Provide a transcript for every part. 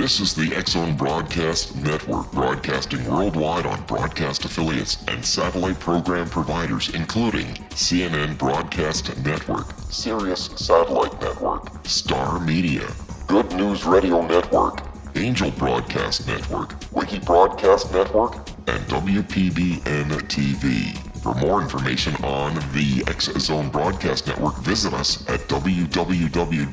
This is the X-Zone Broadcast Network, broadcasting worldwide on broadcast affiliates and satellite program providers, including CNN Broadcast Network, Sirius Satellite Network, Star Media, Good News Radio Network, Angel Broadcast Network, Wiki Broadcast Network, and WPBN TV. For more information on the X-Zone Broadcast Network, visit us at www.xzbn.net.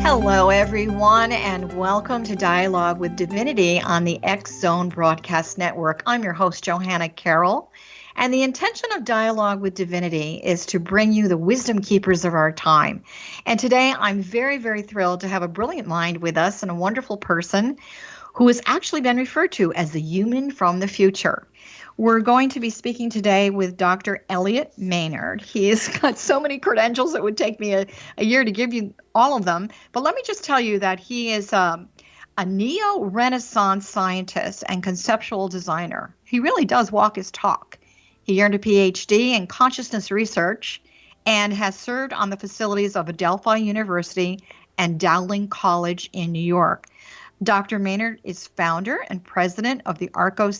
Hello, everyone, and welcome to Dialogue with Divinity on the X-Zone Broadcast Network. I'm your host, Johanna Carroll, and the intention of Dialogue with Divinity is to bring you the wisdom keepers of our time. And today, I'm very, very thrilled to have a brilliant mind with us and a wonderful person who has actually been referred to as the human from the future. We're going to be speaking today with Dr. Elliott Maynard. He has got so many credentials, it would take me a year to give you all of them. But let me just tell you that he is a neo-Renaissance scientist and conceptual designer. He really does walk his talk. He earned a PhD in consciousness research and has served on the facilities of Adelphi University and Dowling College in New York. Dr. Maynard is founder and president of the Arcos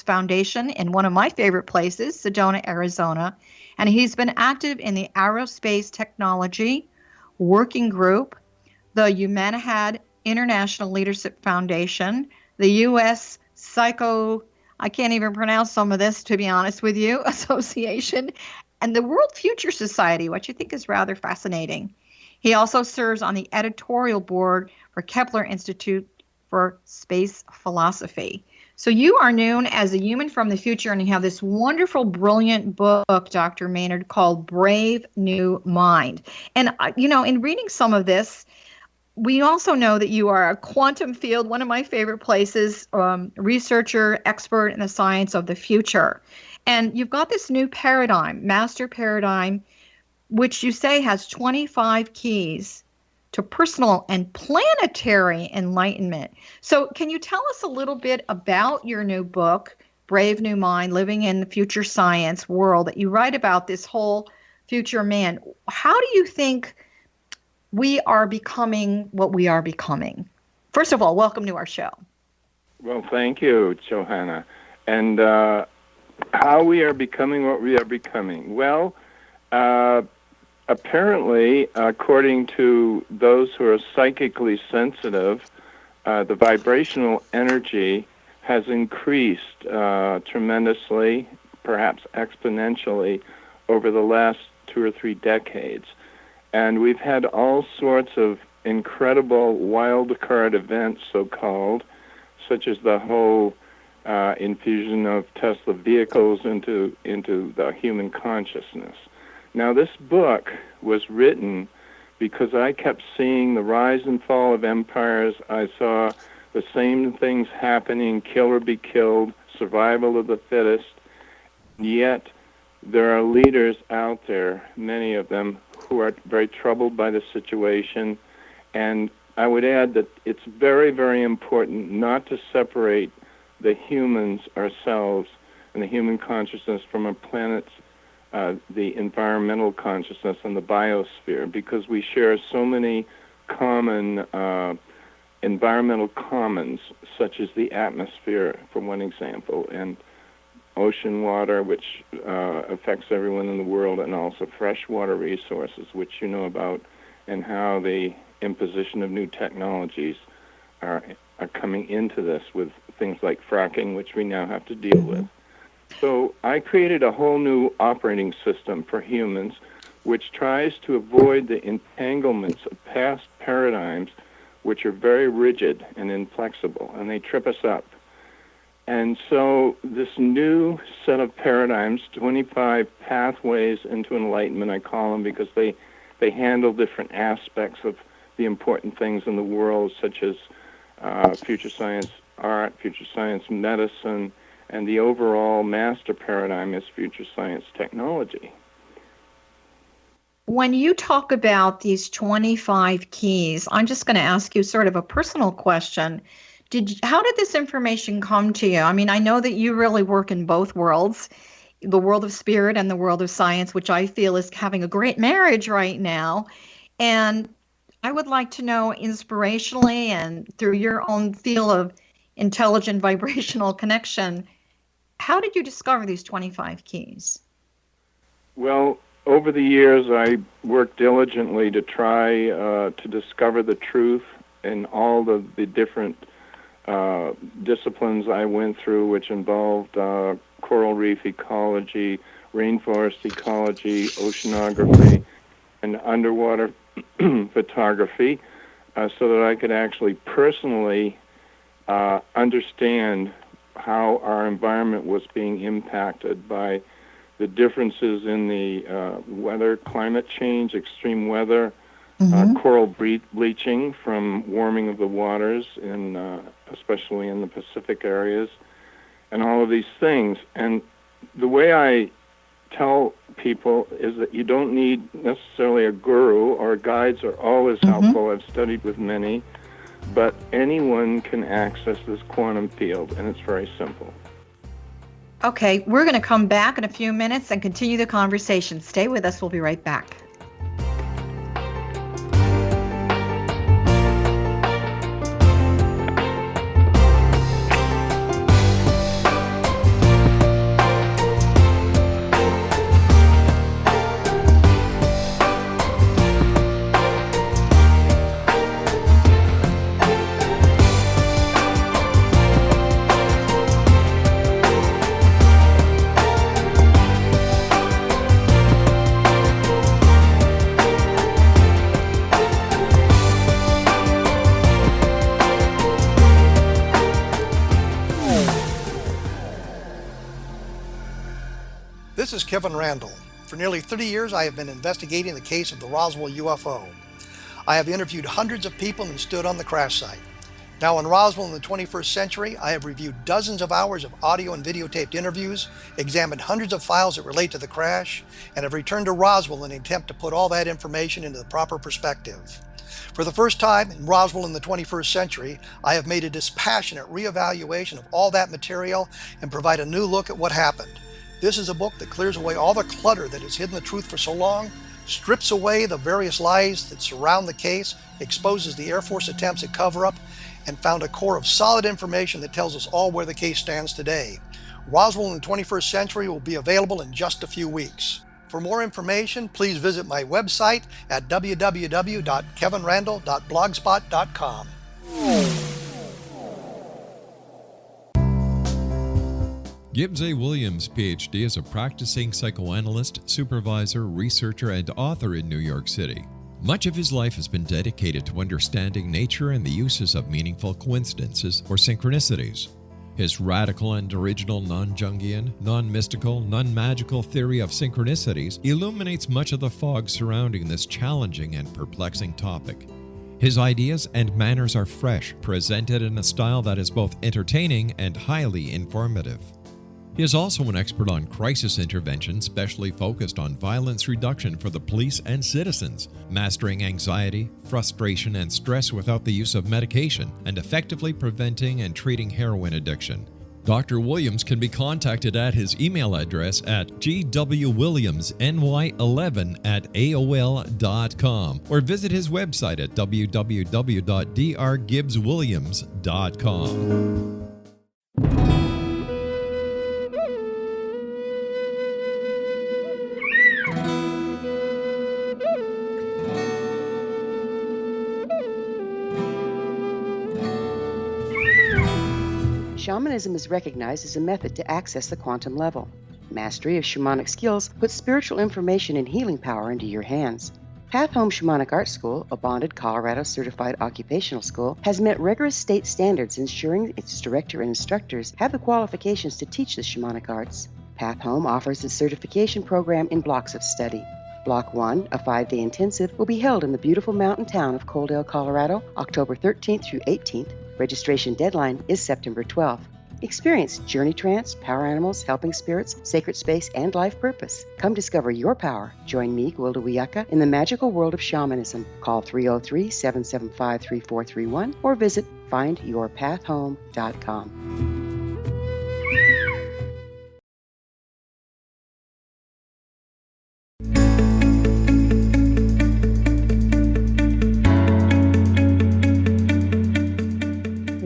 Foundation in one of my favorite places, Sedona, Arizona, and he's been active in the Aerospace Technology Working Group, the Humanahad International Leadership Foundation, the U.S. I can't even pronounce some of this, to be honest with you, Association, and the World Future Society, which I think is rather fascinating. He also serves on the editorial board for Kepler Institute for Space Philosophy. So you are known as a human from the future, and you have this wonderful, brilliant book, Dr. Maynard, called Brave New Mind. And, in reading some of this, we also know that you are a quantum field, one of my favorite places, researcher, expert in the science of the future. And you've got this new paradigm, master paradigm, which you say has 25 keys to personal and planetary enlightenment. So can you tell us a little bit about your new book, Brave New Mind, Living in the Future Science World, that you write about this whole future man? How do you think we are becoming what we are becoming? First of all, welcome to our show. Well, thank you, Johanna. And how we are becoming what we are becoming? Well, apparently, according to those who are psychically sensitive, the vibrational energy has increased tremendously, perhaps exponentially, over the last 2 or 3 decades. And we've had all sorts of incredible wild card events, so-called, such as the whole infusion of Tesla vehicles into the human consciousness. Now, this book was written because I kept seeing the rise and fall of empires. I saw the same things happening, kill or be killed, survival of the fittest. Yet, there are leaders out there, many of them, who are very troubled by the situation. And I would add that it's very, very important not to separate the humans, ourselves, and the human consciousness from our planet's the environmental consciousness and the biosphere, because we share so many common environmental commons, such as the atmosphere, for one example, and ocean water, which affects everyone in the world, and also freshwater resources, which you know about, and how the imposition of new technologies are coming into this with things like fracking, which we now have to deal with. So I created a whole new operating system for humans, which tries to avoid the entanglements of past paradigms, which are very rigid and inflexible, and they trip us up. And so this new set of paradigms, 25 pathways into enlightenment, I call them, because they handle different aspects of the important things in the world, such as future science art, future science medicine, and the overall master paradigm is future science technology. When you talk about these 25 keys, I'm just going to ask you sort of a personal question. How did this information come to you? I mean, I know that you really work in both worlds, the world of spirit and the world of science, which I feel is having a great marriage right now. And I would like to know inspirationally and through your own feel of intelligent vibrational connection, how did you discover these 25 keys? Well, over the years, I worked diligently to try to discover the truth in all of the different disciplines I went through, which involved coral reef ecology, rainforest ecology, oceanography, and underwater photography, so that I could actually personally understand how our environment was being impacted by the differences in the weather, climate change, extreme weather, coral bleaching from warming of the waters, especially in the Pacific areas, and all of these things. And the way I tell people is that you don't need necessarily a guru, or guides are always helpful. I've studied with many, but anyone can access this quantum field, and it's very simple. Okay, we're going to come back in a few minutes and continue the conversation. Stay with us. We'll be right back. This is Kevin Randall. For nearly 30 years, I have been investigating the case of the Roswell UFO. I have interviewed hundreds of people and stood on the crash site. Now in Roswell in the 21st century, I have reviewed dozens of hours of audio and videotaped interviews, examined hundreds of files that relate to the crash, and have returned to Roswell in an attempt to put all that information into the proper perspective. For the first time in Roswell in the 21st century, I have made a dispassionate reevaluation of all that material and provide a new look at what happened. This is a book that clears away all the clutter that has hidden the truth for so long, strips away the various lies that surround the case, exposes the Air Force attempts at cover-up, and found a core of solid information that tells us all where the case stands today. Roswell in the 21st century will be available in just a few weeks. For more information, please visit my website at www.kevinrandall.blogspot.com. Gibbs A. Williams, Ph.D., is a practicing psychoanalyst, supervisor, researcher, and author in New York City. Much of his life has been dedicated to understanding nature and the uses of meaningful coincidences or synchronicities. His radical and original non-Jungian, non-mystical, non-magical theory of synchronicities illuminates much of the fog surrounding this challenging and perplexing topic. His ideas and manners are fresh, presented in a style that is both entertaining and highly informative. He is also an expert on crisis intervention, specially focused on violence reduction for the police and citizens, mastering anxiety, frustration, and stress without the use of medication, and effectively preventing and treating heroin addiction. Dr. Williams can be contacted at his email address at gwwilliamsny11@aol.com or visit his website at www.drgibbswilliams.com. Shamanism is recognized as a method to access the quantum level. Mastery of shamanic skills puts spiritual information and healing power into your hands. Path Home Shamanic Art School, a bonded Colorado certified occupational school, has met rigorous state standards, ensuring its director and instructors have the qualifications to teach the shamanic arts. Path Home offers its certification program in blocks of study. Block 1, a 5-day intensive, will be held in the beautiful mountain town of Coaldale, Colorado, October 13th through 18th. Registration deadline is September 12th. Experience Journey Trance, Power Animals, Helping Spirits, Sacred Space, and Life Purpose. Come discover your power. Join me, Gwilda Wiyaka, in the magical world of shamanism. Call 303-775-3431 or visit findyourpathhome.com.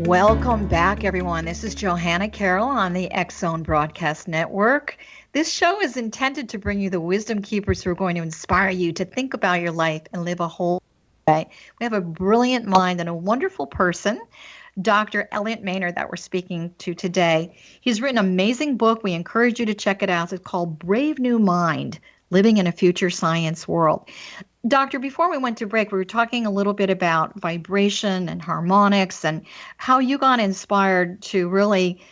Welcome back, everyone. This is Johanna Carroll on the X-Zone Broadcast Network. This show is intended to bring you the wisdom keepers who are going to inspire you to think about your life and live a whole way. We have a brilliant mind and a wonderful person, Dr. Elliott Maynard, that we're speaking to today. He's written an amazing book. We encourage you to check it out. It's called Brave New Mind, Living in a Future Science World. Doctor, before we went to break, we were talking a little bit about vibration and harmonics and how you got inspired to really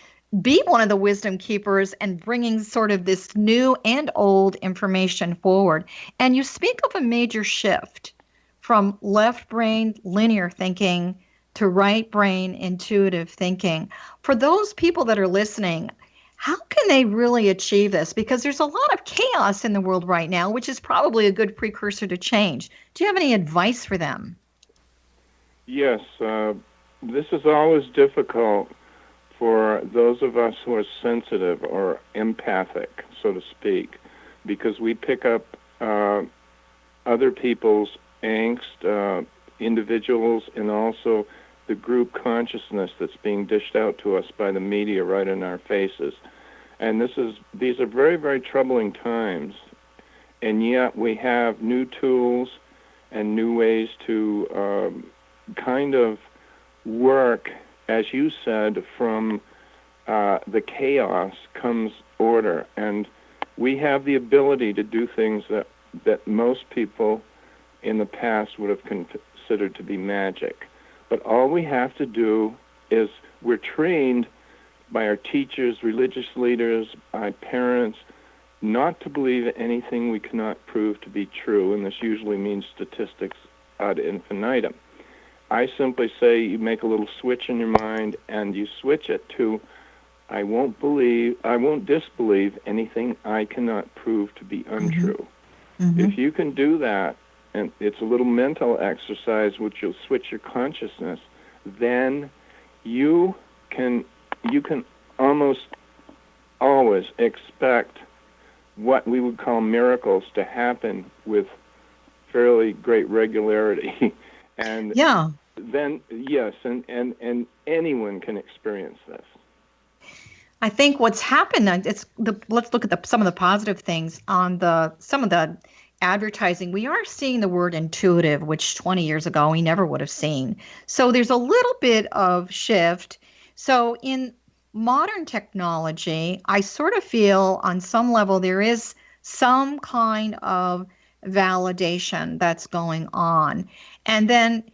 be one of the wisdom keepers and bringing sort of this new and old information forward. And you speak of a major shift from left brain linear thinking to right brain intuitive thinking. For those people that are listening, how can they really achieve this? Because there's a lot of chaos in the world right now, which is probably a good precursor to change. Do you have any advice for them? Yes, this is always difficult for those of us who are sensitive or empathic, so to speak, because we pick up other people's angst, individuals, and also the group consciousness that's being dished out to us by the media right in our faces. And these are very, very troubling times, and yet we have new tools and new ways to kind of work, as you said, from the chaos comes order, and we have the ability to do things that most people in the past would have considered to be magic. But all we have to do is we're trained by our teachers, religious leaders, by parents, not to believe anything we cannot prove to be true, and this usually means statistics ad infinitum. I simply say you make a little switch in your mind and you switch it to I won't disbelieve anything I cannot prove to be untrue. Mm-hmm. If you can do that, and it's a little mental exercise which you'll switch your consciousness, then you can almost always expect what we would call miracles to happen with fairly great regularity. And yeah. Then, yes, and anyone can experience this. I think what's happened, let's look at some of the positive things on some of the advertising. We are seeing the word intuitive, which 20 years ago we never would have seen. So there's a little bit of shift. So in modern technology, I sort of feel on some level there is some kind of validation that's going on. And then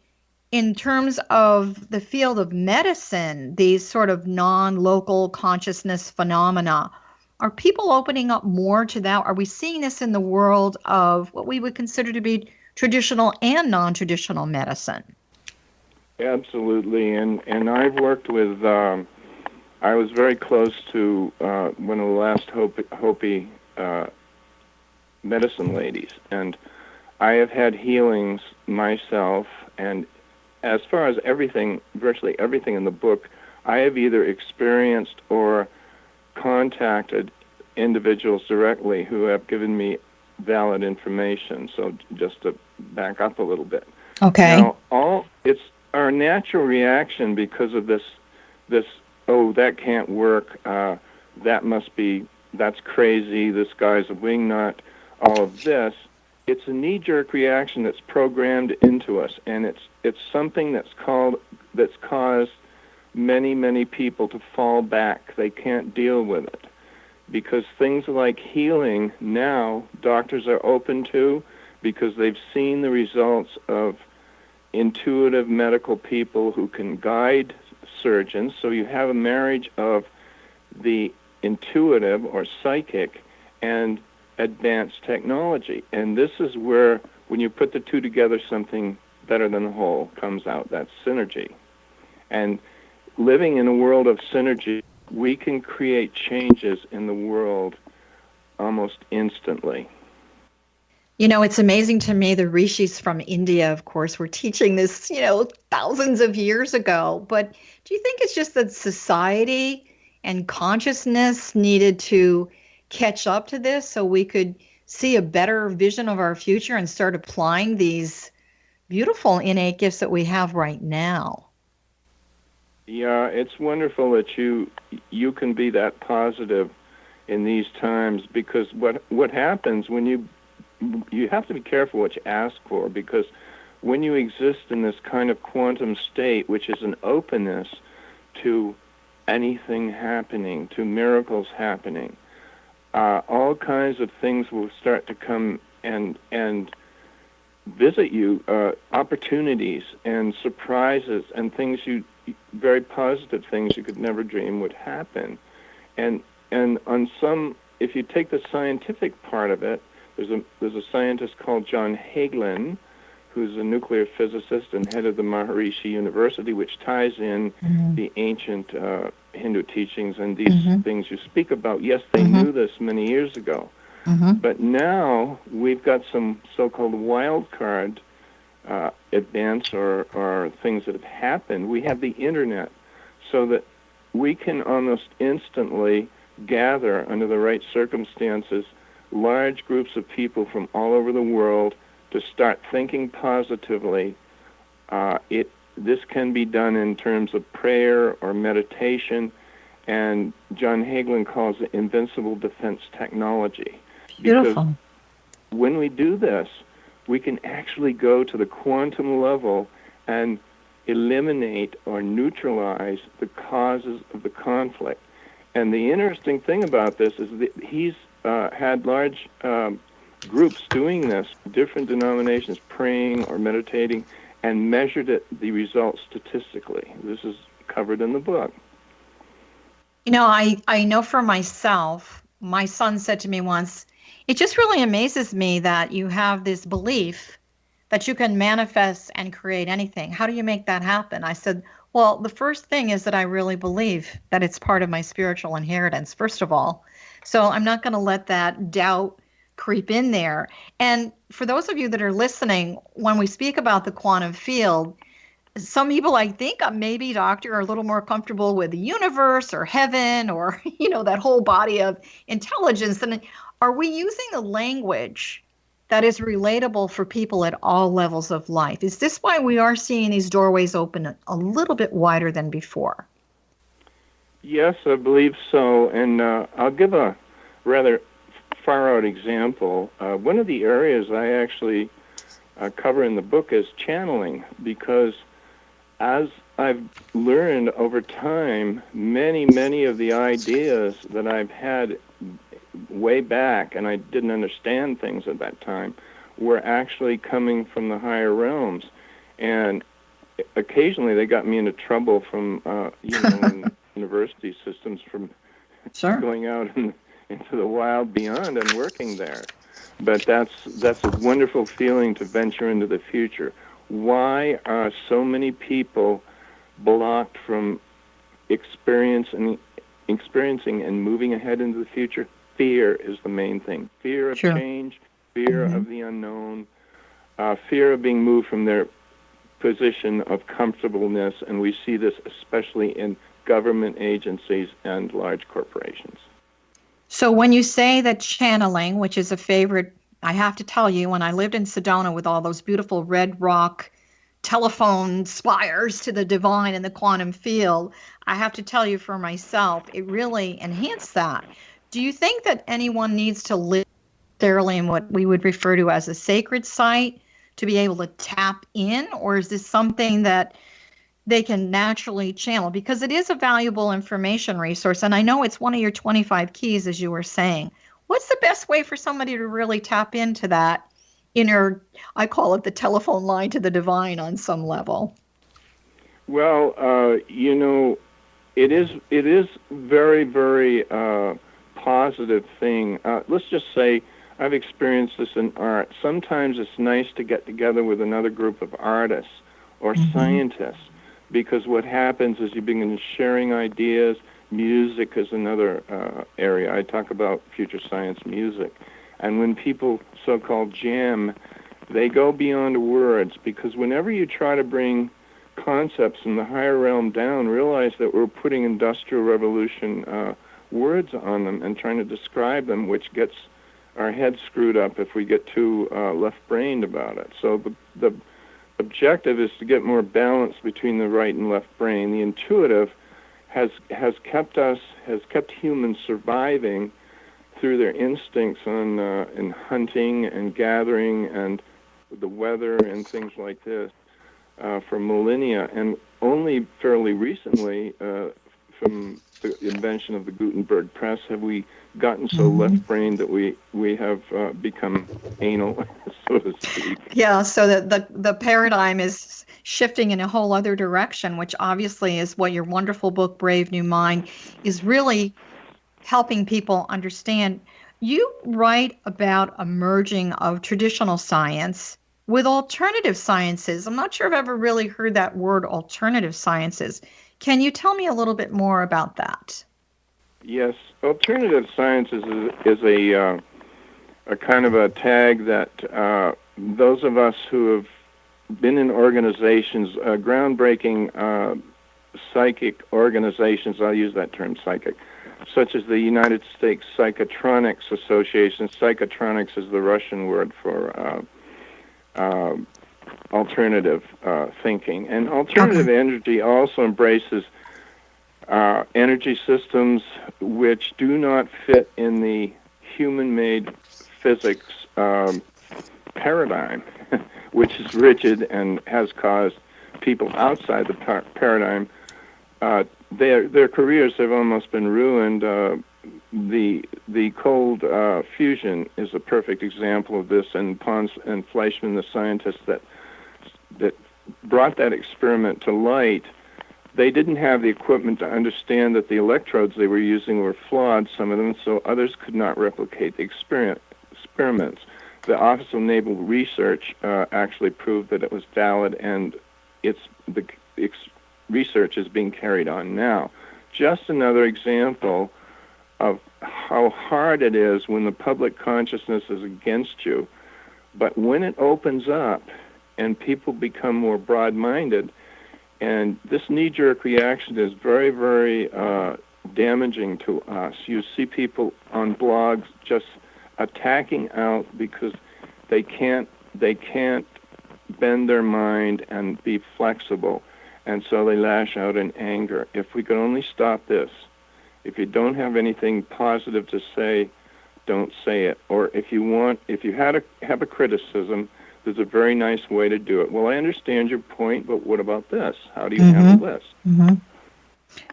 in terms of the field of medicine, these sort of non-local consciousness phenomena, are people opening up more to that? Are we seeing this in the world of what we would consider to be traditional and non-traditional medicine? Absolutely, and I've worked with, I was very close to one of the last Hopi medicine ladies, and I have had healings myself, and as far as everything, virtually everything in the book, I have either experienced or contacted individuals directly who have given me valid information. So just to back up a little bit. Okay. Now, it's our natural reaction because of this, oh, that can't work, that's crazy, this guy's a wingnut, all of this. It's a knee-jerk reaction that's programmed into us, and it's something that's caused many, many people to fall back. They can't deal with it because things like healing now doctors are open to because they've seen the results of intuitive medical people who can guide surgeons. So you have a marriage of the intuitive or psychic and advanced technology. And this is where, when you put the two together, something better than the whole comes out. That's synergy. And living in a world of synergy we can create changes in the world almost instantly. You know, it's amazing to me, the rishis from India, of course, were teaching this, thousands of years ago. But do you think it's just that society and consciousness needed to catch up to this so we could see a better vision of our future and start applying these beautiful innate gifts that we have right now? Yeah, it's wonderful that you can be that positive in these times, because what happens when you have to be careful what you ask for, because when you exist in this kind of quantum state, which is an openness to anything happening, to miracles happening, all kinds of things will start to come and visit you, opportunities and surprises and things very positive things you could never dream would happen. And on some, if you take the scientific part of it, there's a scientist called John Hagelin, who's a nuclear physicist and head of the Maharishi University, which ties in the ancient Hindu teachings and these things you speak about. Yes, they knew this many years ago. But now we've got some so-called wild card events or things that have happened. We have the internet, so that we can almost instantly gather, under the right circumstances, large groups of people from all over the world to start thinking positively. This can be done in terms of prayer or meditation, and John Hagelin calls it invincible defense technology. Beautiful. Because when we do this, we can actually go to the quantum level and eliminate or neutralize the causes of the conflict. And the interesting thing about this is that he's had large groups doing this, different denominations praying or meditating, and measured the results statistically. This is covered in the book. I know for myself, my son said to me once, it just really amazes me that you have this belief that you can manifest and create anything. How do you make that happen? I said, well, the first thing is that I really believe that it's part of my spiritual inheritance, first of all. So I'm not going to let that doubt creep in there. And for those of you that are listening, when we speak about the quantum field, some people, I think, maybe, doctor, are a little more comfortable with the universe or heaven or, that whole body of intelligence. And are we using a language that is relatable for people at all levels of life? Is this why we are seeing these doorways open a little bit wider than before? Yes, I believe so. And I'll give a rather far-out example. One of the areas I actually cover in the book is channeling, because as I've learned over time, many of the ideas that I've had way back, and I didn't understand things at that time, were actually coming from the higher realms. And occasionally they got me into trouble from, in university systems from going out into the wild beyond and working there. But that's a wonderful feeling to venture into the future. Why are so many people blocked from experiencing and moving ahead into the future? Fear is the main thing. Fear of change, fear of the unknown, fear of being moved from their position of comfortableness, and we see this especially in government agencies and large corporations. So when you say that channeling, which is a favorite, I have to tell you, when I lived in Sedona with all those beautiful red rock telephone spires to the divine and the quantum field, I have to tell you for myself, it really enhanced that. Do you think that anyone needs to live necessarily in what we would refer to as a sacred site to be able to tap in, or is this something that they can naturally channel? Because it is a valuable information resource, and I know it's one of your 25 keys, as you were saying. What's the best way for somebody to really tap into that inner, I call it the telephone line to the divine on some level? Well, it is very, very positive thing. Let's just say I've experienced this in art. Sometimes it's nice to get together with another group of artists or scientists, because what happens is you begin sharing ideas, music is another area. I talk about future science music. And when people so-called jam, they go beyond words, because whenever you try to bring concepts in the higher realm down, realize that we're putting Industrial Revolution words on them and trying to describe them, which gets our heads screwed up if we get too left-brained about it. So the objective is to get more balance between the right and left brain. The intuitive has kept humans surviving through their instincts in hunting and gathering and the weather and things like this for millennia, and only fairly recently, from the invention of the Gutenberg press, have we gotten so left-brained that we have become anal, so to speak. Yeah, so the paradigm is shifting in a whole other direction, which obviously is what your wonderful book, Brave New Mind, is really helping people understand. You write about a merging of traditional science with alternative sciences. I'm not sure I've ever really heard that word, alternative sciences. Can you tell me a little bit more about that? Yes, alternative sciences is a kind of a tag that those of us who have been in organizations, groundbreaking psychic organizations, I'll use that term, psychic, such as the United States Psychotronics Association. Psychotronics is the Russian word for alternative thinking. And alternative energy also embraces energy systems which do not fit in the human-made physics paradigm, which is rigid and has caused people outside the paradigm, their careers have almost been ruined. The cold fusion is a perfect example of this, and Pons and Fleischmann, the scientists that brought that experiment to light, they didn't have the equipment to understand that the electrodes they were using were flawed, some of them, so others could not replicate the experiments. The Office of Naval Research actually proved that it was valid, and the research is being carried on now. Just another example of how hard it is when the public consciousness is against you. But when it opens up and people become more broad-minded, and this knee-jerk reaction is very, very damaging to us. You see people on blogs just attacking out because they can't bend their mind and be flexible, and so they lash out in anger. If we could only stop this, if you don't have anything positive to say, don't say it. Or if you have a criticism, there's a very nice way to do it. Well, I understand your point, but what about this? How do you handle this? Mm-hmm.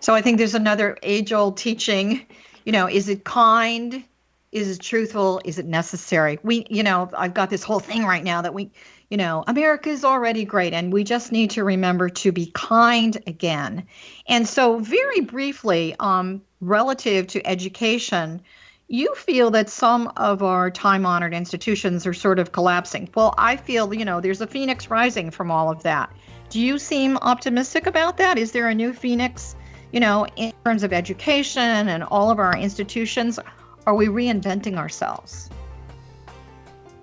So I think there's another age-old teaching, is it kind? Is it truthful? Is it necessary? I've got this whole thing right now that America is already great, and we just need to remember to be kind again. And so very briefly, relative to education, you feel that some of our time-honored institutions are sort of collapsing. Well, I feel, there's a phoenix rising from all of that. Do you seem optimistic about that? Is there a new phoenix, in terms of education and all of our institutions? Are we reinventing ourselves?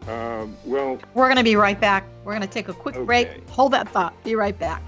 Well, we're going to be right back. We're going to take a quick break. Hold that thought. Be right back.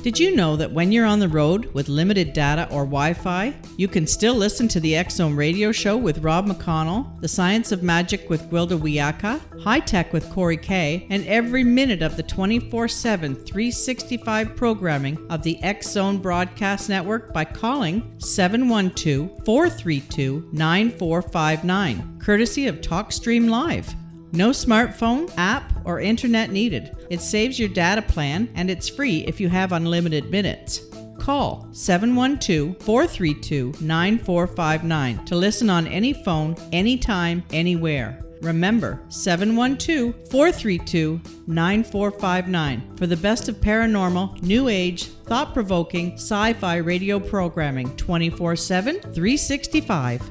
Did you know that when you're on the road with limited data or Wi-Fi, you can still listen to the X-Zone radio show with Rob McConnell, The Science of Magic with Gwilda Wiyaka, High Tech with Corey Kay, and every minute of the 24/7, 365 programming of the X-Zone Broadcast Network by calling 712-432-9459, courtesy of TalkStream Live. No smartphone, app, or internet needed. It saves your data plan, and it's free if you have unlimited minutes. call 712-432-9459 to listen on any phone, anytime, anywhere. Remember, 712-432-9459 for the best of paranormal, new age, thought-provoking, sci-fi radio programming 24/7, 365.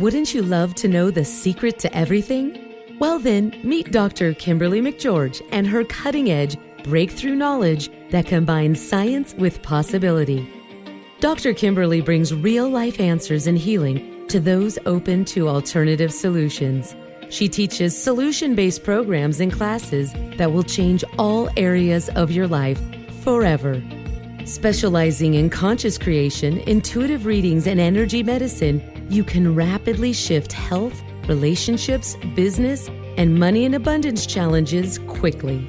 Wouldn't you love to know the secret to everything? Well then, meet Dr. Kimberly McGeorge and her cutting-edge, breakthrough knowledge that combines science with possibility. Dr. Kimberly brings real-life answers and healing to those open to alternative solutions. She teaches solution-based programs and classes that will change all areas of your life forever. Specializing in conscious creation, intuitive readings, and energy medicine, you can rapidly shift health, relationships, business, and money and abundance challenges quickly.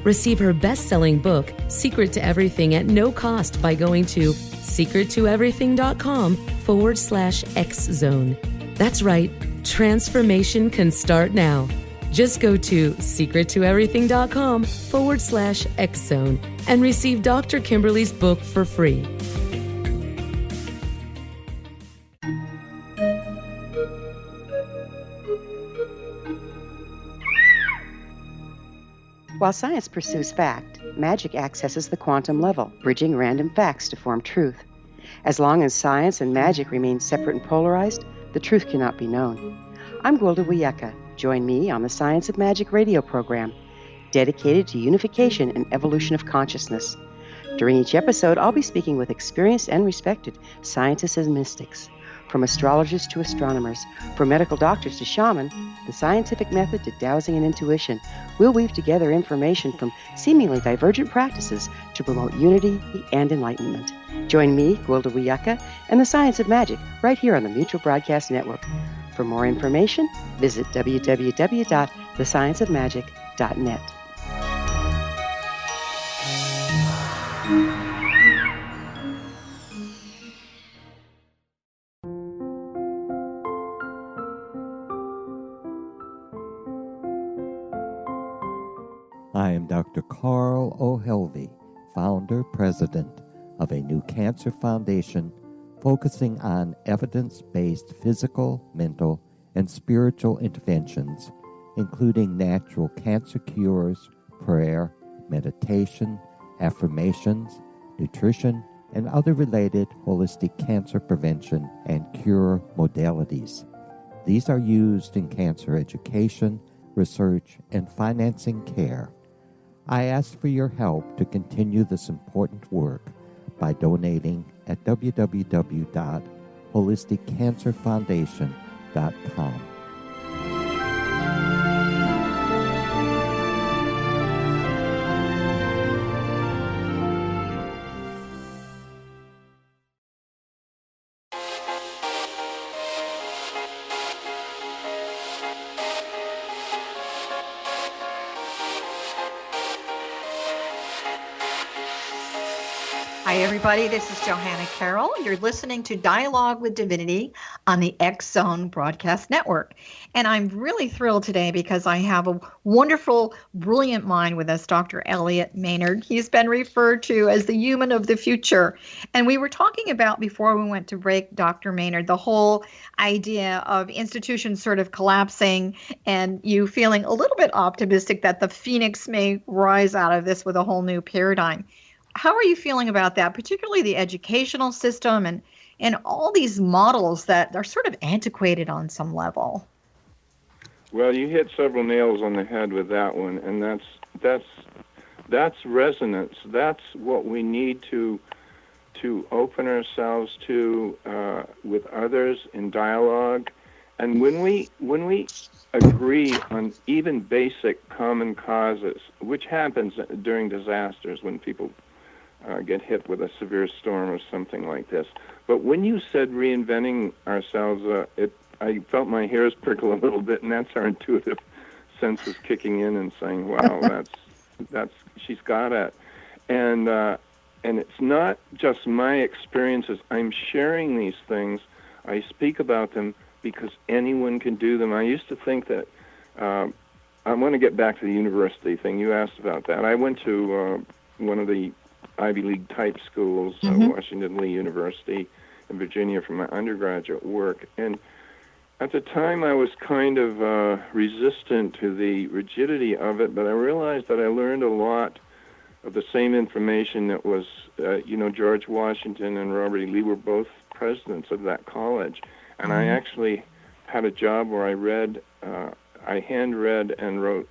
Receive her best-selling book, Secret to Everything, at no cost by going to secrettoeverything.com/X-Zone. That's right, transformation can start now. Just go to secrettoeverything.com/X-Zone and receive Dr. Kimberly's book for free. While science pursues fact, magic accesses the quantum level, bridging random facts to form truth. As long as science and magic remain separate and polarized, the truth cannot be known. I'm Gwilda Wiyaka. Join me on the Science of Magic radio program, dedicated to unification and evolution of consciousness. During each episode, I'll be speaking with experienced and respected scientists and mystics. From astrologers to astronomers, from medical doctors to shaman, the scientific method to dowsing and intuition, we'll weave together information from seemingly divergent practices to promote unity and enlightenment. Join me, Gwilda Wiyaka, and the Science of Magic right here on the Mutual Broadcast Network. For more information, visit www.thescienceofmagic.net. I am Dr. Carl O'Helvey, founder, president of a new cancer foundation focusing on evidence-based physical, mental, and spiritual interventions, including natural cancer cures, prayer, meditation, affirmations, nutrition, and other related holistic cancer prevention and cure modalities. These are used in cancer education, research, and financing care. I ask for your help to continue this important work by donating at www.holisticcancerfoundation.com. Hi, everybody. This is Johanna Carroll. You're listening to Dialogue with Divinity on the X-Zone Broadcast Network. And I'm really thrilled today because I have a wonderful, brilliant mind with us, Dr. Elliott Maynard. He's been referred to as the human of the future. And we were talking about, before we went to break, Dr. Maynard, the whole idea of institutions sort of collapsing and you feeling a little bit optimistic that the phoenix may rise out of this with a whole new paradigm. How are you feeling about that, particularly the educational system and all these models that are sort of antiquated on some level? Well, you hit several nails on the head with that one, and that's resonance. That's what we need to open ourselves to with others in dialogue. And when we agree on even basic common causes, which happens during disasters when people get hit with a severe storm or something like this. But when you said reinventing ourselves, I felt my hairs prickle a little bit, and that's our intuitive senses kicking in and saying, "Wow, that's she's got it." And it's not just my experiences. I'm sharing these things I speak about them because anyone can do them. I used to think that, I want to get back to the university thing. You asked about that. I went to one of the Ivy League type schools, Washington Lee University in Virginia, for my undergraduate work. And at the time, I was kind of resistant to the rigidity of it, but I realized that I learned a lot of the same information that was, George Washington and Robert E. Lee were both presidents of that college. And I actually had a job where I hand-read and wrote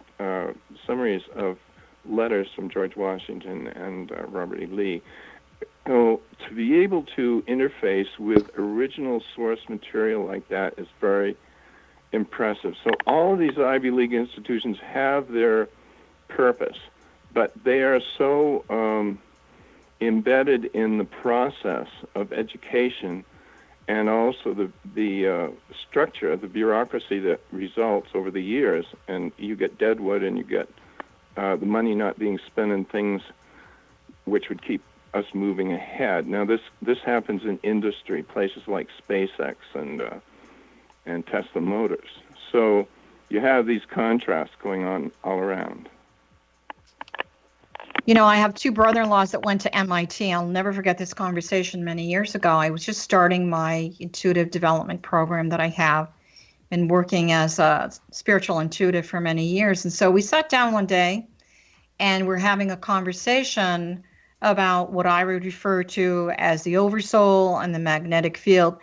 summaries of letters from George Washington and Robert E. Lee. So to be able to interface with original source material like that is very impressive. So all of these Ivy League institutions have their purpose, but they are so embedded in the process of education and also the structure, the bureaucracy that results over the years, and you get deadwood and you get the money not being spent in things which would keep us moving ahead. Now, this happens in industry, places like SpaceX and Tesla Motors. So you have these contrasts going on all around. I have two brother-in-laws that went to MIT. I'll never forget this conversation many years ago. I was just starting my intuitive development program that I have, been working as a spiritual intuitive for many years. And so we sat down one day and we're having a conversation about what I would refer to as the oversoul and the magnetic field.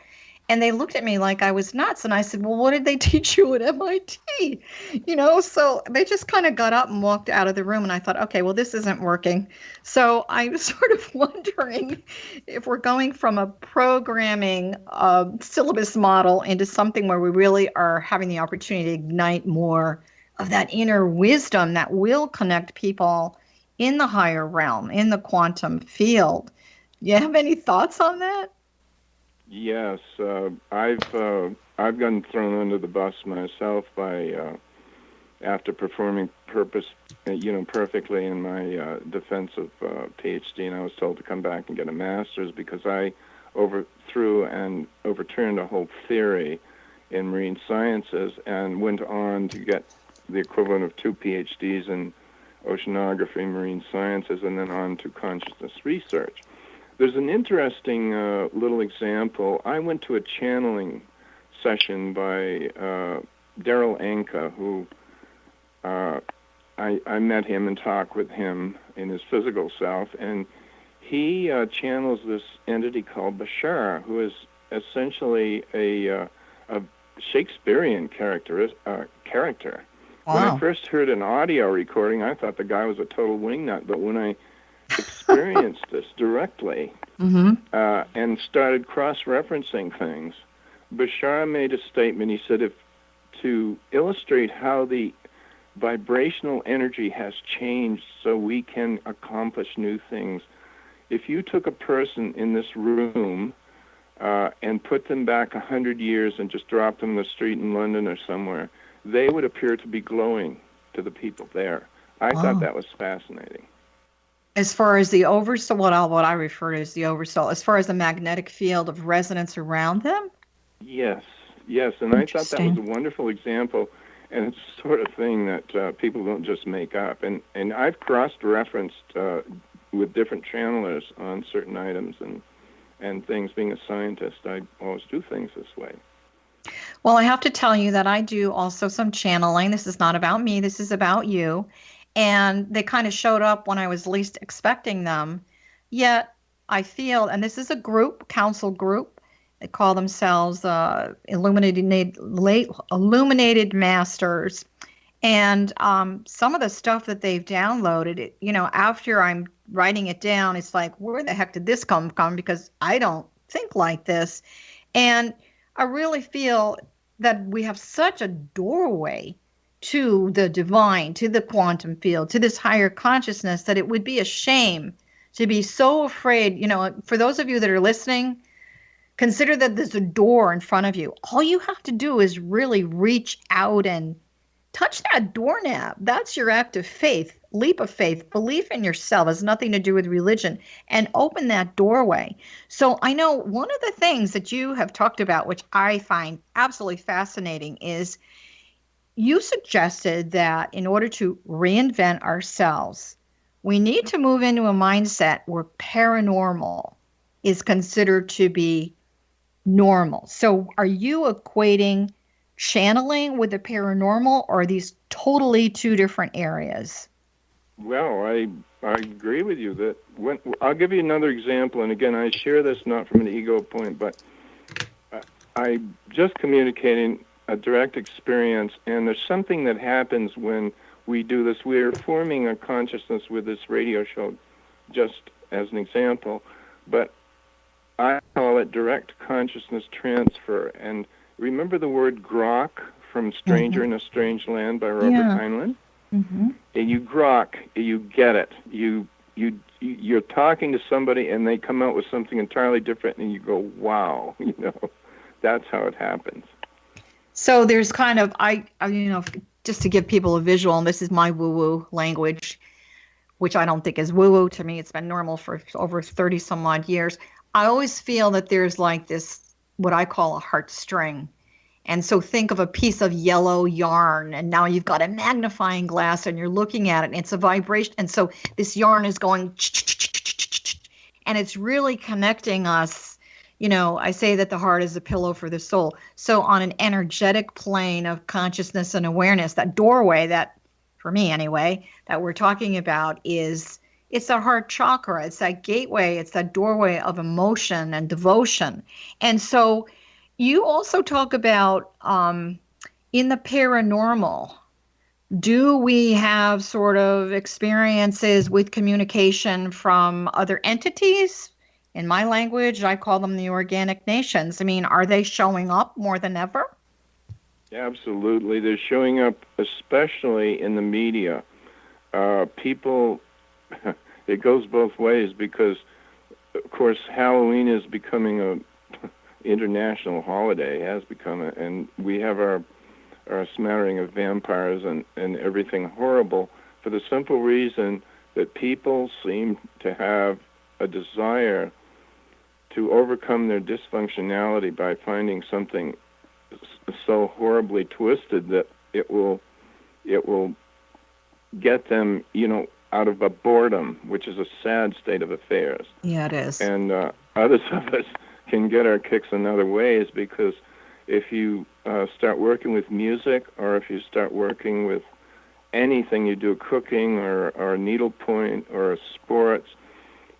And they looked at me like I was nuts. And I said, well, what did they teach you at MIT? So they just kind of got up and walked out of the room. And I thought, okay, well, this isn't working. So I was sort of wondering if we're going from a programming syllabus model into something where we really are having the opportunity to ignite more of that inner wisdom that will connect people in the higher realm, in the quantum field. Do you have any thoughts on that? Yes, I've gotten thrown under the bus myself by after performing perfectly in my defense of PhD, and I was told to come back and get a master's because I overthrew and overturned a whole theory in marine sciences and went on to get the equivalent of 2 PhDs in oceanography, marine sciences, and then on to consciousness research. There's an interesting little example. I went to a channeling session by Daryl Anka, who I met him and talked with him in his physical self, and he channels this entity called Bashar, who is essentially a Shakespearean character. Wow. When I first heard an audio recording, I thought the guy was a total wingnut, but when I experienced this directly and started cross-referencing things, Bashar made a statement. He said, to illustrate how the vibrational energy has changed so we can accomplish new things, if you took a person in this room and put them back 100 years and just dropped them in the street in London or somewhere, they would appear to be glowing to the people there. I thought that was fascinating. As far as the oversoul, what I refer to as the oversoul, as far as the magnetic field of resonance around them? Yes, and I thought that was a wonderful example, and it's the sort of thing that people don't just make up. And I've cross-referenced with different channelers on certain items and things. Being a scientist, I always do things this way. Well, I have to tell you that I do also some channeling. This is not about me. This is about you. And they kind of showed up when I was least expecting them. Yet I feel, and this is a group, council group, they call themselves Illuminated Masters. And some of the stuff that they've downloaded, after I'm writing it down, it's like, where the heck did this come from? Because I don't think like this. And I really feel that we have such a doorway to the divine, to the quantum field, to this higher consciousness, that it would be a shame to be so afraid. For those of you that are listening, consider that there's a door in front of you. All you have to do is really reach out and touch that doorknob. That's your act of faith. leap of faith, belief in yourself, has nothing to do with religion, and open that doorway. So I know one of the things that you have talked about, which I find absolutely fascinating, is you suggested that in order to reinvent ourselves, we need to move into a mindset where paranormal is considered to be normal. So are you equating channeling with the paranormal, or are these totally two different areas? Well, I agree with you that I'll give you another example, and again, I share this not from an ego point, but I just communicating a direct experience, and there's something that happens when we do this. We're forming a consciousness with this radio show, just as an example, but I call it direct consciousness transfer. And remember the word grok from Stranger in a Strange Land by Robert Heinlein? And you grok, you get it. You're talking to somebody and they come out with something entirely different, and you go, wow, that's how it happens. So there's kind of, just to give people a visual, and this is my woo-woo language, which I don't think is woo-woo to me. It's been normal for over 30 some odd years. I always feel that there's like this, what I call a heartstring. And so think of a piece of yellow yarn, and now you've got a magnifying glass and you're looking at it, and it's a vibration. And so this yarn is going, and it's really connecting us. I say that the heart is a pillow for the soul. So on an energetic plane of consciousness and awareness, that doorway that, for me anyway, that we're talking about it's the heart chakra. It's that gateway. It's that doorway of emotion and devotion. And so you also talk about in the paranormal, do we have sort of experiences with communication from other entities? In my language, I call them the organic nations. I mean, are they showing up more than ever? Absolutely. They're showing up, especially in the media. People, it goes both ways because, of course, Halloween is becoming a international holiday, has become, and we have our smattering of vampires and everything horrible for the simple reason that people seem to have a desire to overcome their dysfunctionality by finding something so horribly twisted that it will get them, out of a boredom, which is a sad state of affairs. Yeah, it is. And others of us can get our kicks in other ways, because if you start working with music, or if you start working with anything you do, cooking or needlepoint or sports,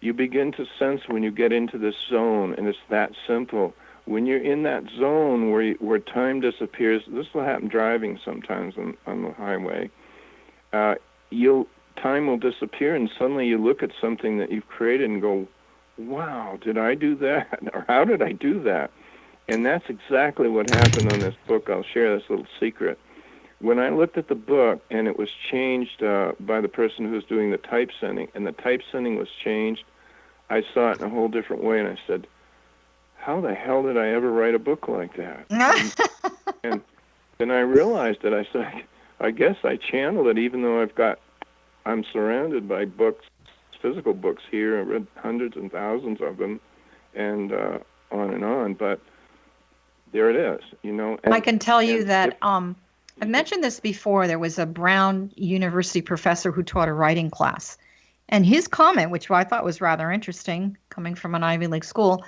you begin to sense when you get into this zone, and it's that simple. When you're in that zone where time disappears, this will happen driving sometimes on the highway, time will disappear, and suddenly you look at something that you've created and go, wow, did I do that? Or how did I do that? And that's exactly what happened on this book. I'll share this little secret. When I looked at the book and it was changed by the person who was doing the typesetting, and the typesetting was changed, I saw it in a whole different way, and I said, how the hell did I ever write a book like that? and then I realized that. I said, I guess I channeled it, even though I'm surrounded by books, physical books here. I've read hundreds and thousands of them, and on, but there it is, And I can tell you that I've mentioned this before. There was a Brown University professor who taught a writing class, and his comment, which I thought was rather interesting, coming from an Ivy League school,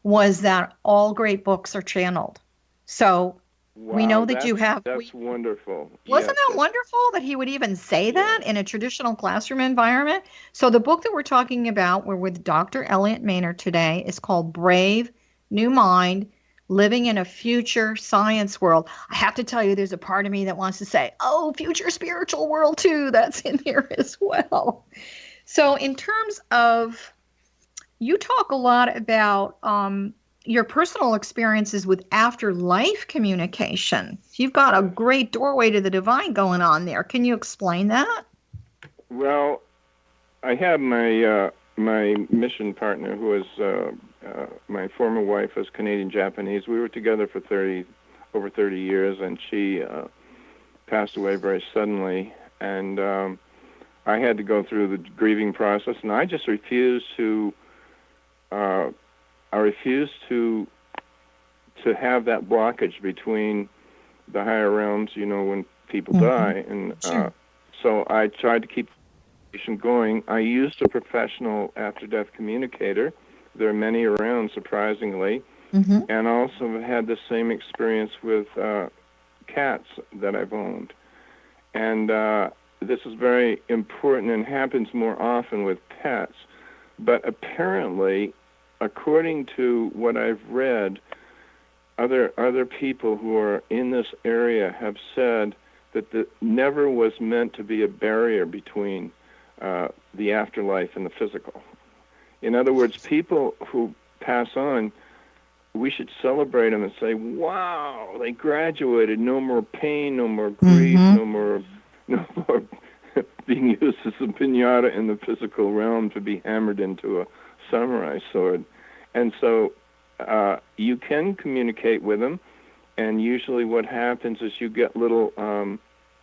was that all great books are channeled. So we know that you have. That's wonderful. Wasn't that wonderful that he would even say that in a traditional classroom environment? So the book that we're talking about, we're with Dr. Elliott Maynard today, is called Brave New Mind, Living in a Future Science World. I have to tell you, there's a part of me that wants to say, oh, future spiritual world too. That's in here as well. So in terms of, you talk a lot about your personal experiences with afterlife communication. You've got a great doorway to the divine going on there. Can you explain that? Well, I have my mission partner, who is my former wife, was Canadian-Japanese. We were together for over 30 years, and she passed away very suddenly. And I had to go through the grieving process, and I just refused to. I refused to have that blockage between the higher realms, when people die, and so I tried to keep the conversation going. I used a professional after-death communicator. There are many around, surprisingly, and also had the same experience with cats that I've owned. And this is very important and happens more often with pets. But apparently, according to what I've read, other people who are in this area have said that there never was meant to be a barrier between the afterlife and the physical. In other words, people who pass on, we should celebrate them and say, wow, they graduated, no more pain, no more grief, no more being used as a piñata in the physical realm to be hammered into a samurai sword. And so you can communicate with them, and usually what happens is you get little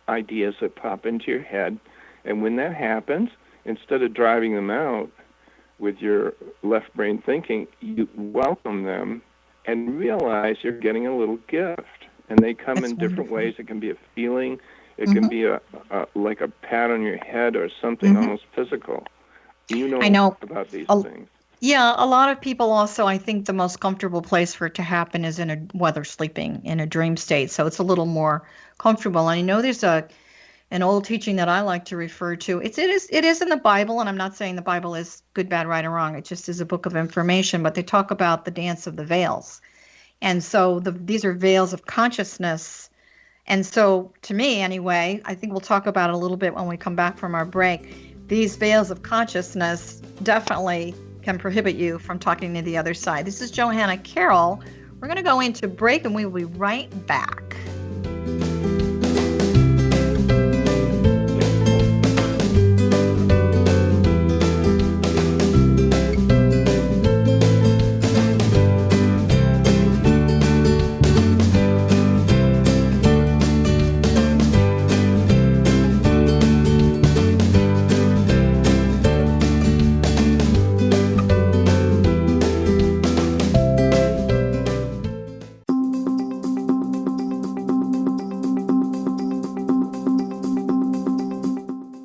ideas that pop into your head, and when that happens, instead of driving them out with your left brain thinking, you welcome them and realize you're getting a little gift. And they come in different ways. It can be a feeling. It can be a like a pat on your head or something almost physical. I know about these things. Yeah, a lot of people also, I think the most comfortable place for it to happen is while they're sleeping in a dream state. So it's a little more comfortable. And I know there's an old teaching that I like to refer to. It is in the Bible, and I'm not saying the Bible is good, bad, right, or wrong. It just is a book of information. But they talk about the dance of the veils, and so these are veils of consciousness. And so, to me, anyway, I think we'll talk about it a little bit when we come back from our break. These veils of consciousness definitely can prohibit you from talking to the other side. This is Johanna Carroll. We're going to go into break, and we will be right back.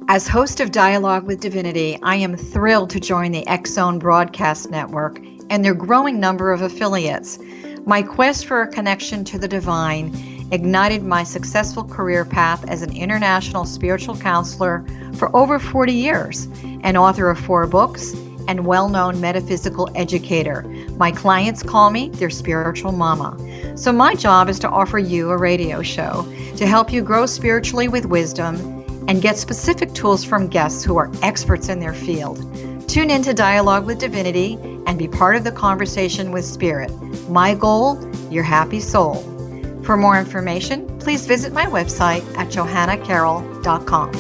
As host of Dialogue with Divinity, I am thrilled to join the X-Zone Broadcast Network and their growing number of affiliates. My quest for a connection to the divine ignited my successful career path as an international spiritual counselor for over 40 years, an author of 4 books, and well-known metaphysical educator. My clients call me their spiritual mama. So my job is to offer you a radio show to help you grow spiritually with wisdom and get specific tools from guests who are experts in their field. Tune in to Dialogue with Divinity and be part of the conversation with Spirit. My goal, your happy soul. For more information, please visit my website at johannacarroll.com.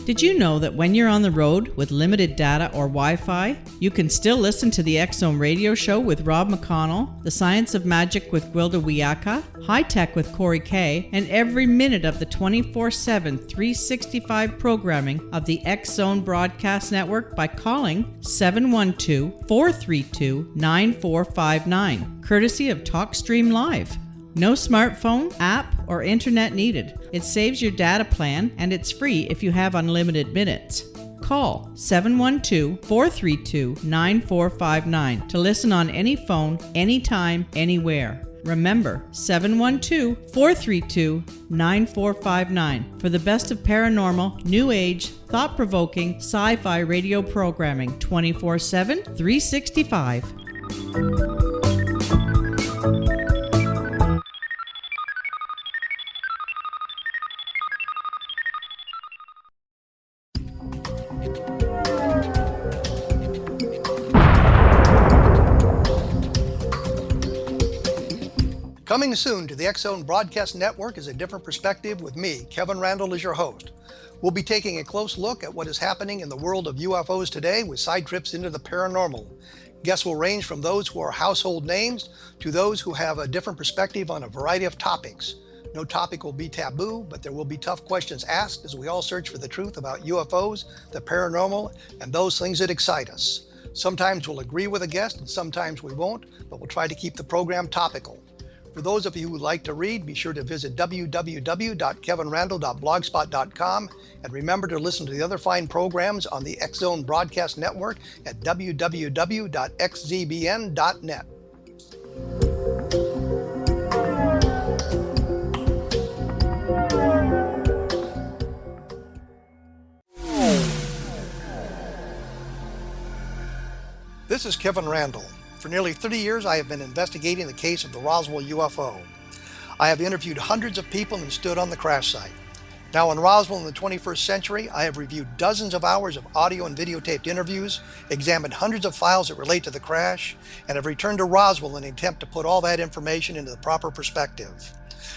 Did you know that when you're on the road with limited data or Wi-Fi, you can still listen to the X-Zone radio show with Rob McConnell, The Science of Magic with Gwilda Wiyaka, High Tech with Corey Kay, and every minute of the 24/7, 365 programming of the X-Zone Broadcast Network by calling 712-432-9459, courtesy of TalkStream Live. No smartphone, app, or internet needed. It saves your data plan, and it's free if you have unlimited minutes. Call 712-432-9459 to listen on any phone, anytime, anywhere. Remember, 712-432-9459 for the best of paranormal, new age, thought-provoking, sci-fi radio programming 24/7, 365. Coming soon to the X-Zone Broadcast Network is A Different Perspective with me, Kevin Randall, as your host. We'll be taking a close look at what is happening in the world of UFOs today with side trips into the paranormal. Guests will range from those who are household names to those who have a different perspective on a variety of topics. No topic will be taboo, but there will be tough questions asked as we all search for the truth about UFOs, the paranormal, and those things that excite us. Sometimes we'll agree with a guest and sometimes we won't, but we'll try to keep the program topical. For those of you who would like to read, be sure to visit www.kevinrandall.blogspot.com and remember to listen to the other fine programs on the X-Zone Broadcast Network at www.xzbn.net. This is Kevin Randall. For nearly 30 years, I have been investigating the case of the Roswell UFO. I have interviewed hundreds of people and stood on the crash site. Now in Roswell in the 21st century, I have reviewed dozens of hours of audio and videotaped interviews, examined hundreds of files that relate to the crash, and have returned to Roswell in an attempt to put all that information into the proper perspective.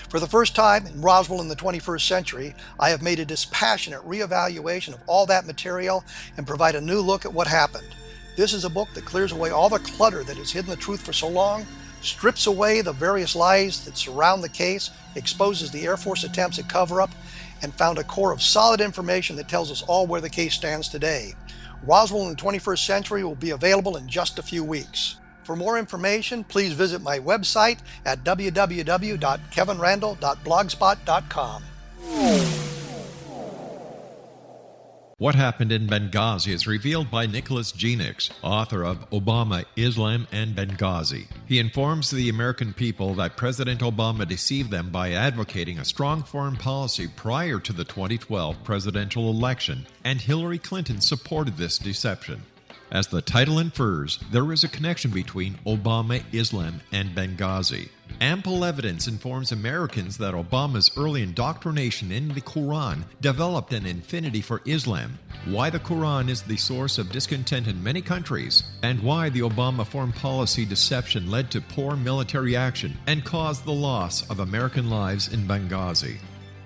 For the first time in Roswell in the 21st century, I have made a dispassionate reevaluation of all that material and provide a new look at what happened. This is a book that clears away all the clutter that has hidden the truth for so long, strips away the various lies that surround the case, exposes the Air Force attempts at cover-up, and found a core of solid information that tells us all where the case stands today. Roswell in the 21st century will be available in just a few weeks. For more information, please visit my website at www.kevinrandall.blogspot.com. What Happened in Benghazi is revealed by Nicholas Genix, author of Obama, Islam, and Benghazi. He informs the American people that President Obama deceived them by advocating a strong foreign policy prior to the 2012 presidential election, and Hillary Clinton supported this deception. As the title infers, there is a connection between Obama, Islam, and Benghazi. Ample evidence informs Americans that Obama's early indoctrination in the Quran developed an affinity for Islam, why the Quran is the source of discontent in many countries, and why the Obama foreign policy deception led to poor military action and caused the loss of American lives in Benghazi.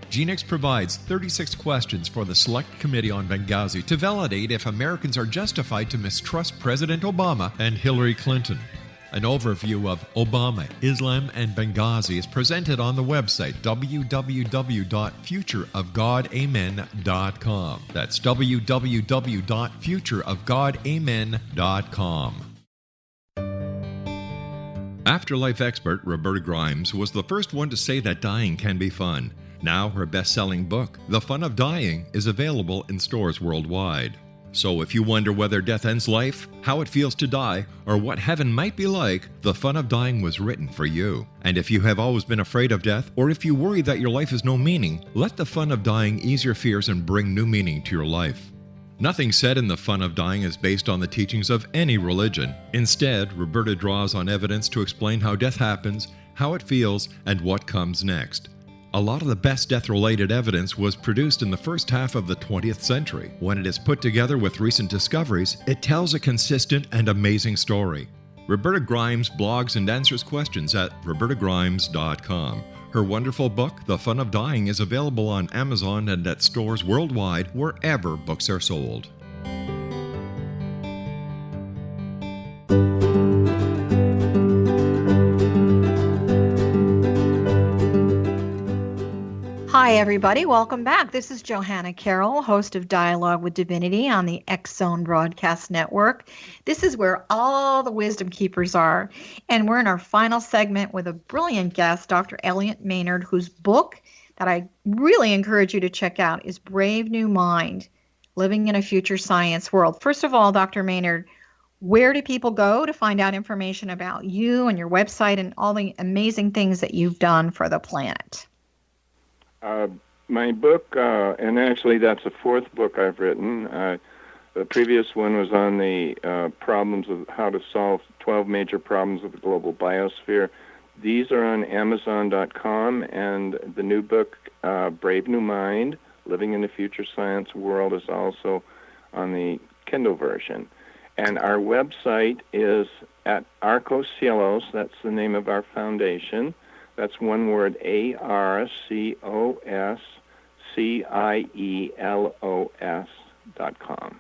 Genix provides 36 questions for the Select Committee on Benghazi to validate if Americans are justified to mistrust President Obama and Hillary Clinton. An overview of Obama, Islam, and Benghazi is presented on the website www.futureofgodamen.com. That's www.futureofgodamen.com. Afterlife expert Roberta Grimes was the first one to say that dying can be fun. Now her best-selling book, The Fun of Dying, is available in stores worldwide. So if you wonder whether death ends life, how it feels to die, or what heaven might be like, The Fun of Dying was written for you. And if you have always been afraid of death, or if you worry that your life has no meaning, let The Fun of Dying ease your fears and bring new meaning to your life. Nothing said in The Fun of Dying is based on the teachings of any religion. Instead, Roberta draws on evidence to explain how death happens, how it feels, and what comes next. A lot of the best death-related evidence was produced in the first half of the 20th century. When it is put together with recent discoveries, it tells a consistent and amazing story. Roberta Grimes blogs and answers questions at robertagrimes.com. Her wonderful book, The Fun of Dying, is available on Amazon and at stores worldwide wherever books are sold. Hi, everybody. Welcome back. This is Johanna Carroll, host of Dialogue with Divinity on the X-Zone Broadcast Network. This is where all the wisdom keepers are. And we're in our final segment with a brilliant guest, Dr. Elliott Maynard, whose book that I really encourage you to check out is Brave New Mind, Living in a Future Science World. First of all, Dr. Maynard, where do people go to find out information about you and your website and all the amazing things that you've done for the planet? My book, and actually that's the fourth book I've written. The previous one was on the problems of how to solve 12 major problems of the global biosphere. These are on Amazon.com, and the new book, Brave New Mind, Living in the Future Science World, is also on the Kindle version. And our website is at Arcos Cielos, that's the name of our foundation, That's one word, ARCOSCIELOS.com.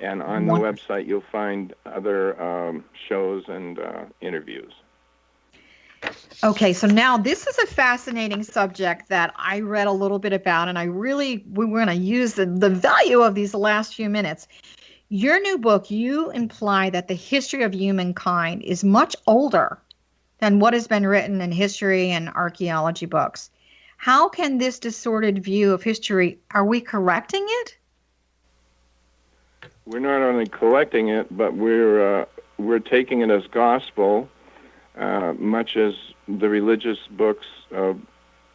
And on the website, you'll find other shows and interviews. Okay, so now this is a fascinating subject that I read a little bit about, and we're going to use the value of these last few minutes. Your new book, you imply that the history of humankind is much older than what has been written in history and archaeology books. How can this distorted view of history, are we correcting it? We're not only collecting it, but we're taking it as gospel, much as the religious books,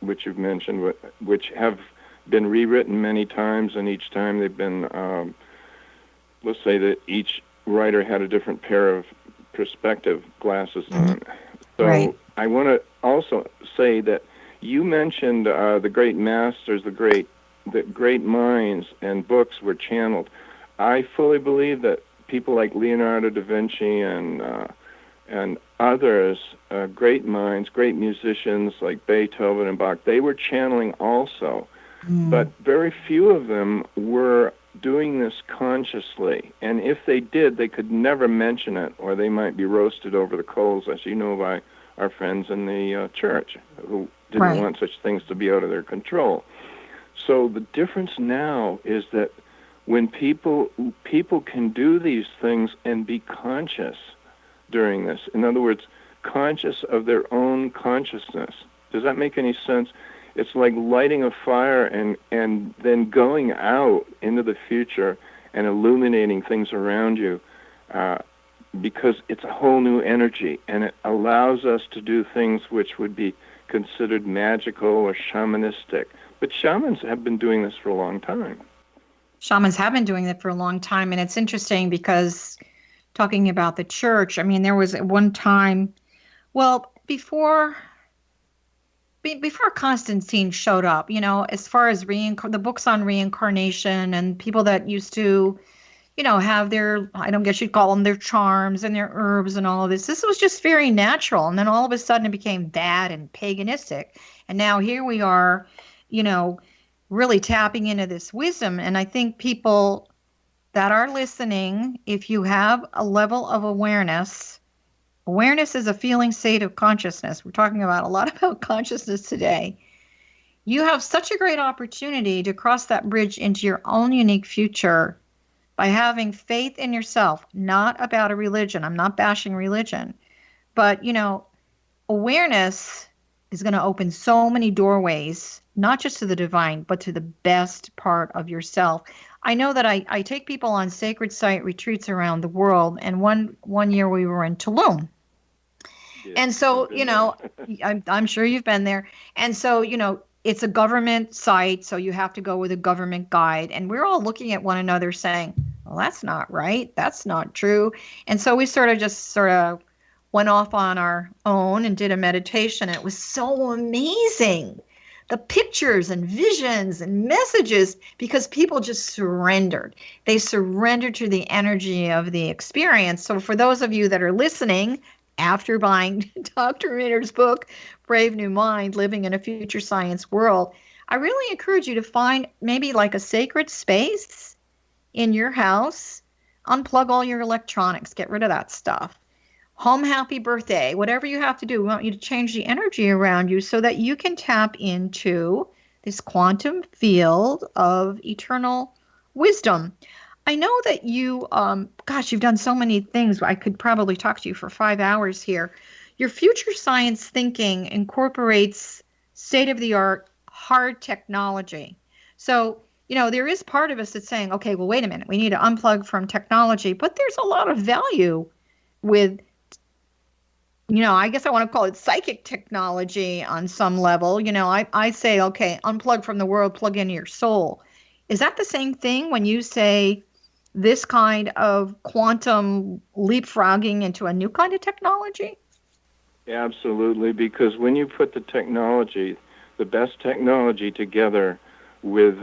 which you've mentioned, which have been rewritten many times, and each time they've been, let's say that each writer had a different pair of perspective glasses on. So right. I want to also say that you mentioned the great masters, the great minds and books were channeled. I fully believe that people like Leonardo da Vinci and others, great minds, great musicians like Beethoven and Bach, they were channeling also. But very few of them were doing this consciously. And if they did, they could never mention it, or they might be roasted over the coals, as you know, by our friends in the church who didn't want such things to be out of their control. So the difference now is that when people can do these things and be conscious during this, in other words, conscious of their own consciousness. Does that make any sense? It's like lighting a fire and then going out into the future and illuminating things around you, because it's a whole new energy, and it allows us to do things which would be considered magical or shamanistic. But shamans have been doing this for a long time. Shamans have been doing that for a long time, and it's interesting because talking about the church, I mean, there was one time, well, before Constantine showed up, as far as the books on reincarnation and people that used to, have their, I don't guess you'd call them their charms and their herbs and all of this. This was just very natural. And then all of a sudden it became bad and paganistic. And now here we are, really tapping into this wisdom. And I think people that are listening, if you have a level of awareness is a feeling state of consciousness. We're talking a lot about consciousness today. You have such a great opportunity to cross that bridge into your own unique future by having faith in yourself, not about a religion. I'm not bashing religion, but awareness is going to open so many doorways, not just to the divine, but to the best part of yourself. I know that I take people on sacred site retreats around the world, and one year we were in Tulum. Yeah, and so, I'm sure you've been there. And so, it's a government site, so you have to go with a government guide. And we're all looking at one another saying, well, that's not right. That's not true. And so we sort of went off on our own and did a meditation. It was so amazing. The pictures and visions and messages, because people just surrendered. They surrendered to the energy of the experience. So for those of you that are listening, after buying Dr. Maynard's book, Brave New Mind, Living in a Future Science World, I really encourage you to find maybe like a sacred space in your house, unplug all your electronics, get rid of that stuff. Home happy birthday, whatever you have to do. We want you to change the energy around you so that you can tap into this quantum field of eternal wisdom. I know that you, you've done so many things. I could probably talk to you for 5 hours here. Your future science thinking incorporates state-of-the-art hard technology. So, there is part of us that's saying, okay, well, wait a minute. We need to unplug from technology. But there's a lot of value with, I guess I want to call it psychic technology on some level. I say, okay, unplug from the world, plug in your soul. Is that the same thing when you say this kind of quantum leapfrogging into a new kind of technology? Absolutely, because when you put the technology, the best technology together with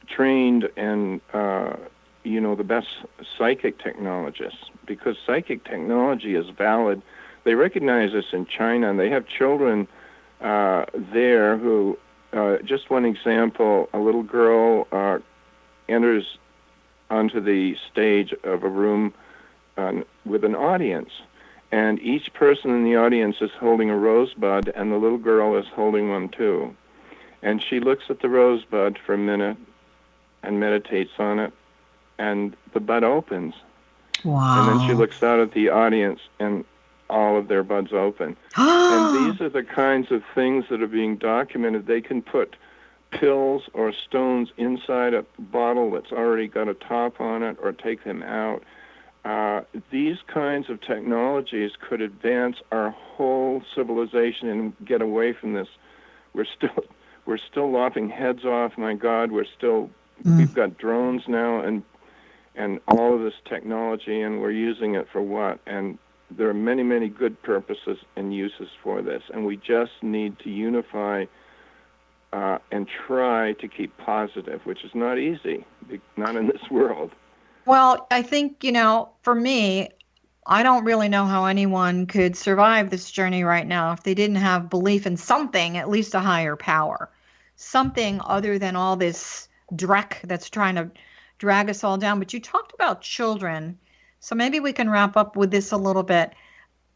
trained and, the best psychic technologists, because psychic technology is valid they recognize this in China, and they have children there who, just one example, a little girl enters onto the stage of a room with an audience, and each person in the audience is holding a rosebud, and the little girl is holding one too. And she looks at the rosebud for a minute and meditates on it, and the bud opens. Wow. And then she looks out at the audience, and all of their buds open. And these are the kinds of things that are being documented. They can put pills or stones inside a bottle that's already got a top on it, or take them out. These kinds of technologies could advance our whole civilization and get away from this. We're still lopping heads off. My God, we've got drones now and all of this technology, and we're using it for what? And there are many, many good purposes and uses for this, and we just need to unify and try to keep positive, which is not easy, not in this world. Well, I think, for me, I don't really know how anyone could survive this journey right now if they didn't have belief in something, at least a higher power, something other than all this dreck that's trying to drag us all down. But you talked about children, so maybe we can wrap up with this a little bit.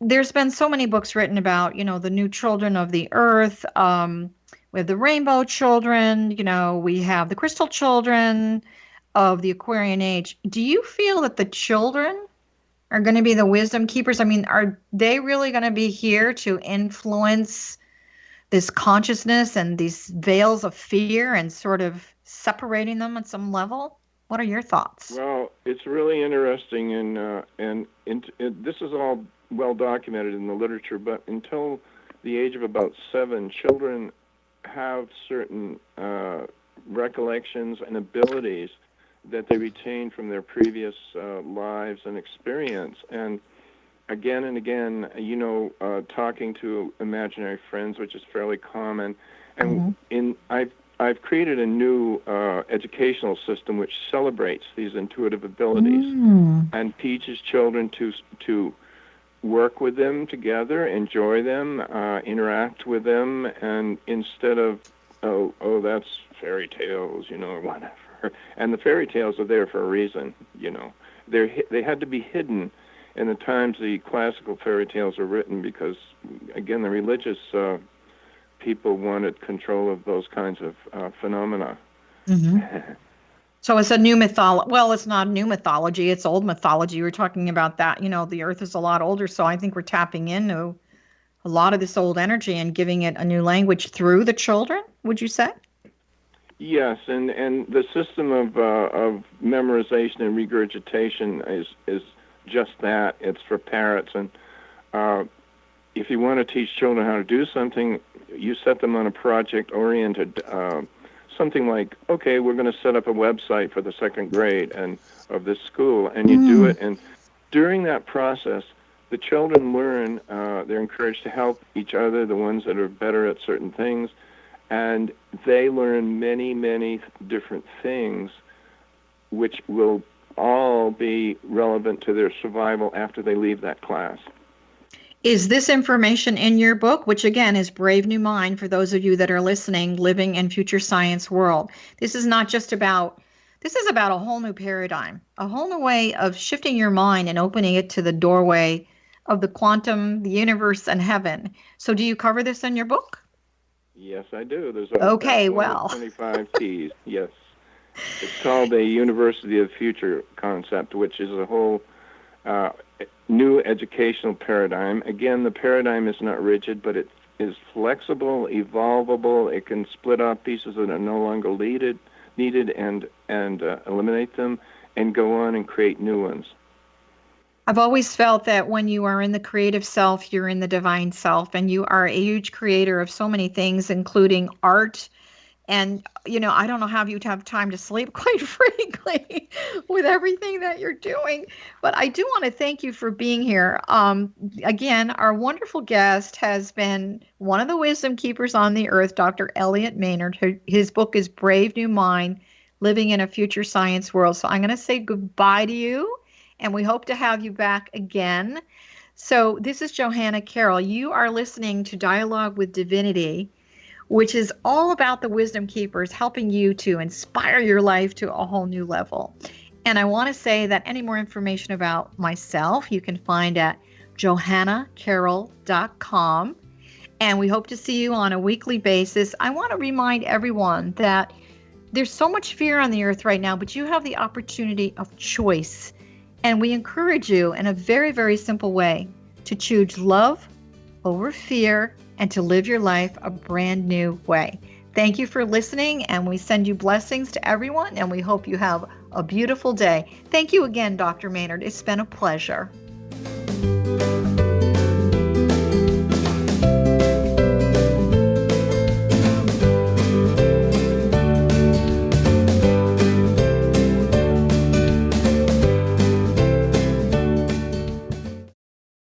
There's been so many books written about, the new children of the earth. We have the rainbow children, we have the crystal children of the Aquarian age. Do you feel that the children are going to be the wisdom keepers? I mean, are they really going to be here to influence this consciousness and these veils of fear and sort of separating them at some level? What are your thoughts? Well, it's really interesting, and this is all well documented in the literature, but until the age of about 7, children have certain recollections and abilities that they retain from their previous lives and experience. And again, talking to imaginary friends, which is fairly common. And I've created a new educational system which celebrates these intuitive abilities and teaches children to work with them together, enjoy them, interact with them, and instead of, oh, that's fairy tales, or whatever. And the fairy tales are there for a reason, They had to be hidden in the times the classical fairy tales were written because, again, the religious people wanted control of those kinds of phenomena. So it's a new mythology. Well, it's not new mythology. It's old mythology. We're talking about that. The earth is a lot older, so I think we're tapping into a lot of this old energy and giving it a new language through the children, would you say? Yes, and the system of memorization and regurgitation is just that. It's for parrots, and if you want to teach children how to do something, you set them on a project-oriented, something like, okay, we're going to set up a website for the 2nd grade and of this school, and you do it, and during that process, the children learn. They're encouraged to help each other, the ones that are better at certain things, and they learn many, many different things which will all be relevant to their survival after they leave that class. Is this information in your book, which again is Brave New Mind for those of you that are listening, living in future science world? This is not just about, this is about a whole new paradigm, a whole new way of shifting your mind and opening it to the doorway of the quantum, the universe, and heaven. So do you cover this in your book? Yes, I do. There's 25 T's. Yes. It's called a University of the Future concept, which is a whole new educational paradigm. Again, the paradigm is not rigid, but it is flexible, evolvable. It can split off pieces that are no longer needed and eliminate them and go on and create new ones. I've always felt that when you are in the creative self, you're in the divine self, and you are a huge creator of so many things, including art. And, I don't know how you'd have time to sleep, quite frankly, with everything that you're doing. But I do want to thank you for being here. Again, our wonderful guest has been one of the wisdom keepers on the earth, Dr. Elliott Maynard. His book is Brave New Mind, Living in a Future Science World. So I'm going to say goodbye to you, and we hope to have you back again. So this is Johanna Carroll. You are listening to Dialogue with Divinity, which is all about the Wisdom Keepers helping you to inspire your life to a whole new level. And I want to say that any more information about myself you can find at johannacarroll.com. And we hope to see you on a weekly basis. I want to remind everyone that there's so much fear on the earth right now, but you have the opportunity of choice. And we encourage you in a very, very simple way to choose love over fear and to live your life a brand new way. Thank you for listening, and we send you blessings to everyone, and we hope you have a beautiful day. Thank you again, Dr. Maynard. It's been a pleasure.